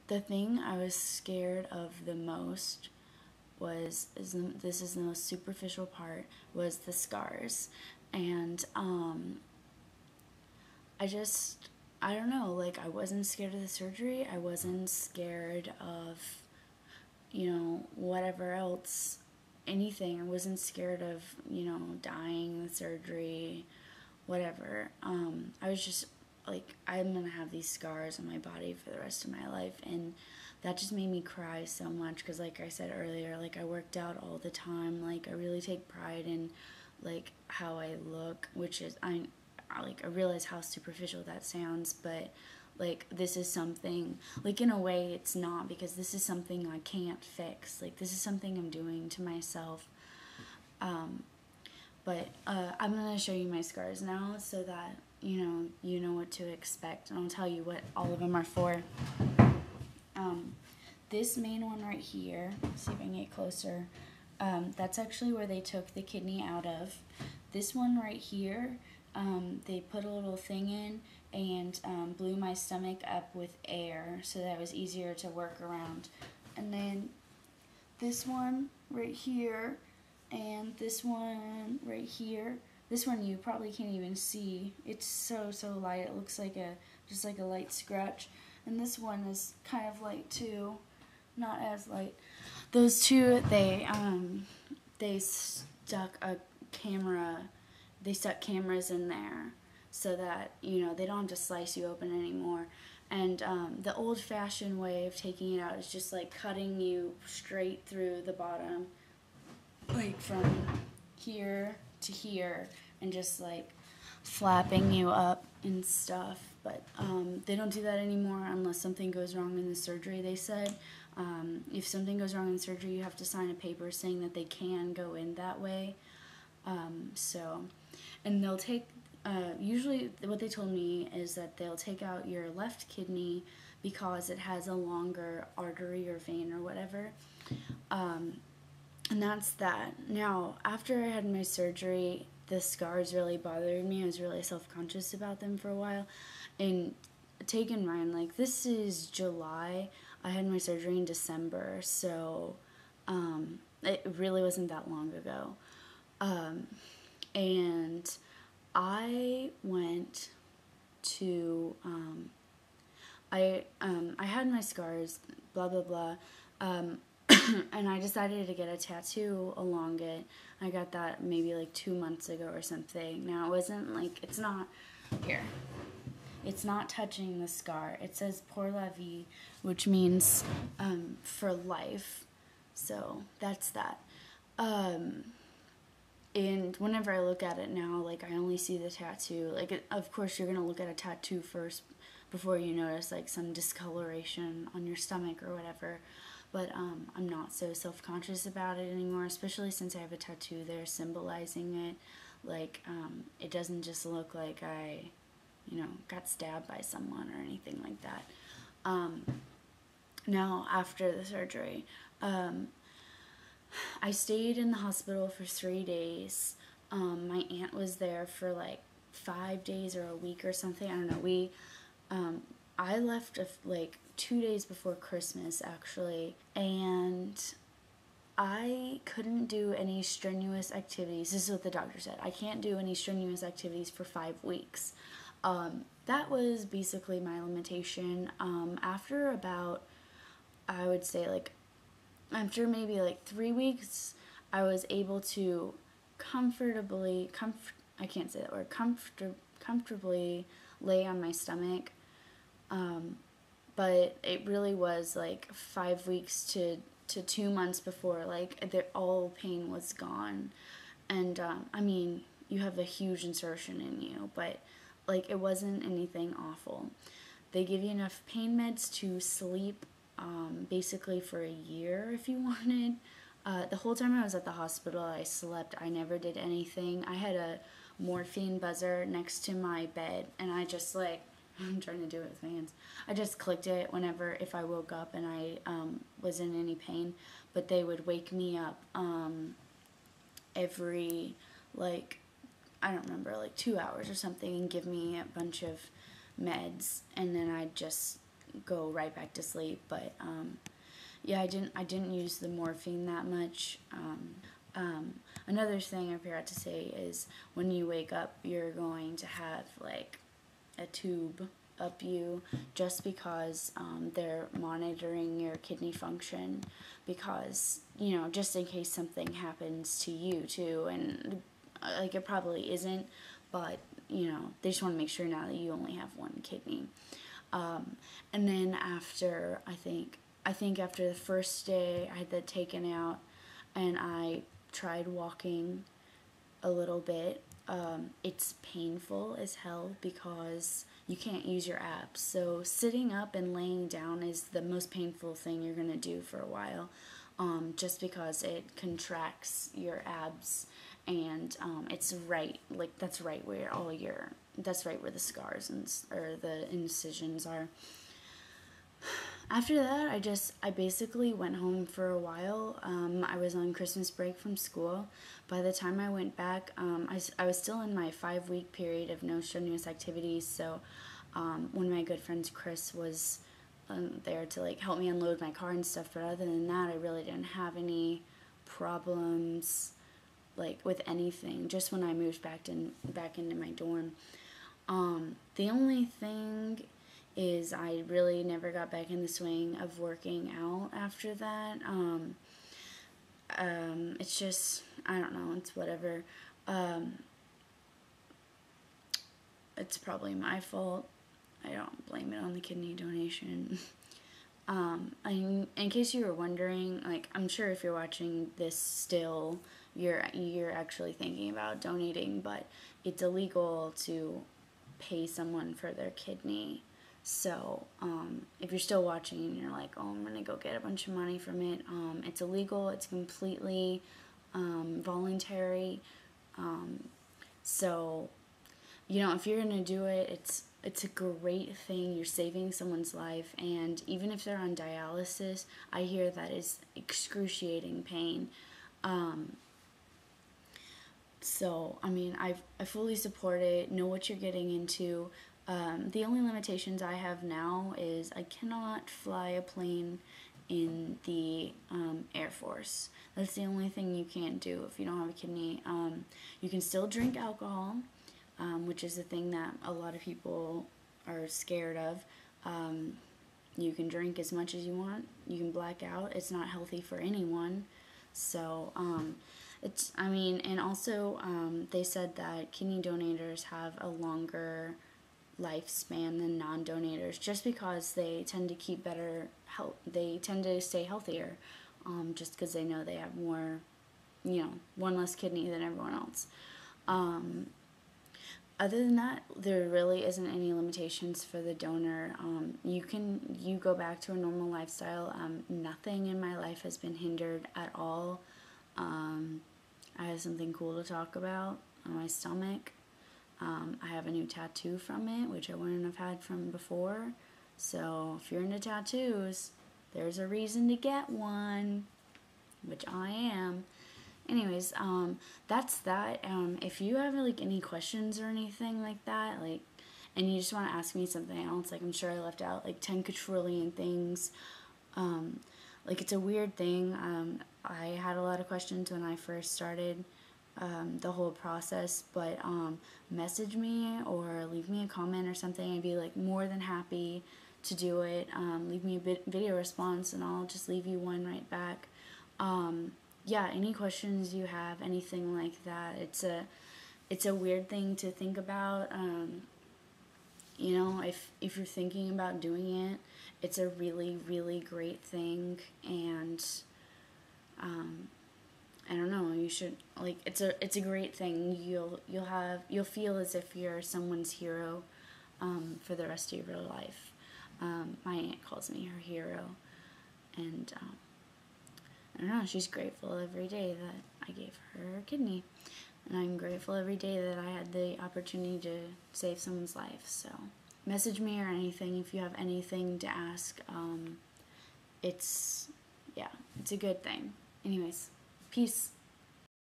The thing I was scared of the most this is the most superficial part, was the scars. And I don't know, like, I wasn't scared of the surgery. I wasn't scared of, whatever else, anything. I wasn't scared of, dying, the surgery, whatever. I was just like, I'm gonna have these scars on my body for the rest of my life, and that just made me cry so much, because like I said earlier, like, I worked out all the time. Like, I really take pride in, like, how I look, which is, I realize how superficial that sounds, but like, this is something, like, in a way it's not, because this is something I can't fix. Like, this is something I'm doing to myself. But I'm gonna show you my scars now, so that you know what to expect, and I'll tell you what all of them are for. This main one right here, see if I can get closer, that's actually where they took the kidney out of. This one right here, they put a little thing in and blew my stomach up with air, so that it was easier to work around. And then this one right here, and this one right here. This one you probably can't even see. It's so light. It looks like just like a light scratch. And this one is kind of light too, not as light. Those two, they stuck a camera. They stuck cameras in there so that they don't have to slice you open anymore. And the old-fashioned way of taking it out is just like cutting you straight through the bottom, like from here to here, and just like flapping you up and stuff. But they don't do that anymore unless something goes wrong in the surgery, they said. If something goes wrong in surgery, you have to sign a paper saying that they can go in that way. And they'll take, usually what they told me is that they'll take out your left kidney because it has a longer artery or vein or whatever. And that's that. Now, after I had my surgery, the scars really bothered me. I was really self-conscious about them for a while. And take in mind, like, this is July. I had my surgery in December, so it really wasn't that long ago. And I went to, I had my scars, blah, blah, blah, and I decided to get a tattoo along it. I got that maybe like 2 months ago or something. Now, it wasn't like, it's not, here, it's not touching the scar. It says pour la vie, which means for life. So that's that. And whenever I look at it now, like, I only see the tattoo. Like, of course, you're going to look at a tattoo first before you notice, like, some discoloration on your stomach or whatever. But I'm not so self-conscious about it anymore, especially since I have a tattoo there symbolizing it. Like, it doesn't just look like I, got stabbed by someone or anything like that. Now, after the surgery, I stayed in the hospital for 3 days. My aunt was there for like 5 days or a week or something. I don't know. I left like 2 days before Christmas, actually, and I couldn't do any strenuous activities. This is what the doctor said. I can't do any strenuous activities for 5 weeks. That was basically my limitation. After about, I would say, like, after maybe like 3 weeks, I was able to comfortably lay on my stomach. But it really was like 5 weeks to 2 months before, like, all pain was gone. And I mean, you have a huge insertion in you, but like, it wasn't anything awful. They give you enough pain meds to sleep basically for a year if you wanted. The whole time I was at the hospital, I slept. I never did anything. I had a morphine buzzer next to my bed, and I just, like, I'm trying to do it with my hands. I just clicked it if I woke up and I was in any pain, but they would wake me up every, like, I don't remember, like 2 hours or something, and give me a bunch of meds, and then I'd just go right back to sleep. But yeah, I didn't use the morphine that much. Another thing I forgot to say is when you wake up, you're going to have like a tube up you, just because they're monitoring your kidney function, because, you know, just in case something happens to you too, and like it probably isn't, but you know, they just want to make sure now that you only have one kidney. And then after, I think after the first day I had that taken out, and I tried walking a little bit. It's painful as hell because you can't use your abs. So sitting up and laying down is the most painful thing you're going to do for a while, just because it contracts your abs, and it's right, like that's right where that's right where the scars or the incisions are. After that, I basically went home for a while. I was on Christmas break from school. By the time I went back, I was still in my 5-week period of no strenuous activities. So one of my good friends, Chris, was there to like help me unload my car and stuff. But other than that, I really didn't have any problems like with anything. Just when I moved back into my dorm. The only thing is I really never got back in the swing of working out after that. It's just, I don't know, it's whatever. It's probably my fault. I don't blame it on the kidney donation. In case you were wondering, like, I'm sure if you're watching this still, you're actually thinking about donating, but it's illegal to pay someone for their kidney. So, if you're still watching and you're like, oh, I'm going to go get a bunch of money from it, it's illegal. It's completely voluntary. So, you know, if you're going to do it, it's a great thing. You're saving someone's life. And even if they're on dialysis, I hear that is excruciating pain. So, I mean, I fully support it. Know what you're getting into. The only limitations I have now is I cannot fly a plane in the Air Force. That's the only thing you can't do if you don't have a kidney. You can still drink alcohol, which is the thing that a lot of people are scared of. You can drink as much as you want. You can black out. It's not healthy for anyone. So, and also they said that kidney donators have a longer lifespan than non-donators, just because they tend to keep better health. They tend to stay healthier, just because they know they have more, you know, one less kidney than everyone else. Other than that, there really isn't any limitations for the donor. You go back to a normal lifestyle. Nothing in my life has been hindered at all. I have something cool to talk about on my stomach. I have a new tattoo from it, which I wouldn't have had from before. So if you're into tattoos, there's a reason to get one, which I am. Anyways, that's that. If you have like any questions or anything like that, like, and you just want to ask me something else, like I'm sure I left out like 10 quadrillion things. Like it's a weird thing. I had a lot of questions when I first started the whole process, but message me or leave me a comment or something. I'd be like more than happy to do it. Leave me a video response and I'll just leave you one right back. Yeah, any questions you have, anything like that. It's a weird thing to think about. You know, if you're thinking about doing it, it's a really, really great thing, and I don't know, you should, like, it's a great thing. You'll feel as if you're someone's hero for the rest of your life. My aunt calls me her hero, and I don't know, she's grateful every day that I gave her a kidney. And I'm grateful every day that I had the opportunity to save someone's life. So message me or anything if you have anything to ask. It's a good thing. Anyways, peace.